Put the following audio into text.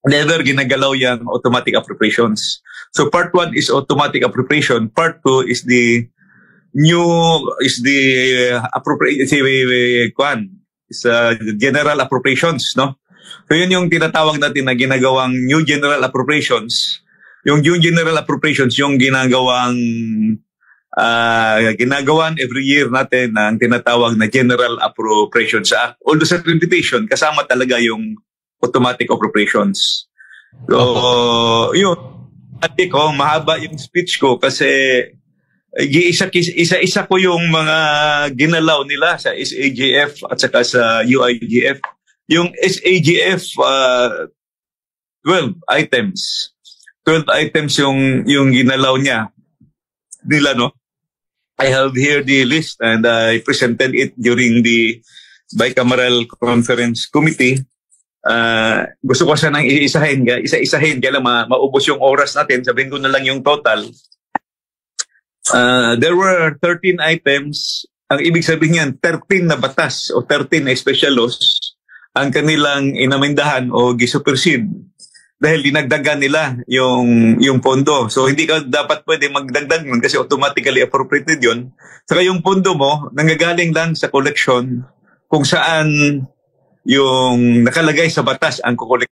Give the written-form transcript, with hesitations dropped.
never ginagalaw yung automatic appropriations. So part 1 is automatic appropriation, part 2 is the appropriation, is general appropriations, no? So yun yung tinatawag natin na ginagawang new general appropriations. Yung new general appropriations yung ginagawan every year natin ang tinatawag na General Appropriations Act. Although sa limitation, kasama talaga yung automatic appropriations. So, yun. Ati ko, mahaba yung speech ko kasi isa-isa ko yung mga ginalaw nila sa SAGF at saka sa UIGF. Yung SAGF, 12 items. 12 items yung ginalaw nila, no? I have here the list and I presented it during the Bicameral Conference Committee. Gusto ko sanang isa-isahin kaya lang maubos yung oras natin. Sabihin ko na lang yung total. There were 13 items. Ang ibig sabihin yan, 13 na batas o 13 na special laws ang kanilang inamendahan o gisupersede dahil dinagdagan nila yung pondo. So hindi ka dapat pwede magdagdag nun kasi automatically appropriated yun. Saka yung pondo mo, nanggagaling lang sa collection kung saan yung nakalagay sa batas ang kukolekta.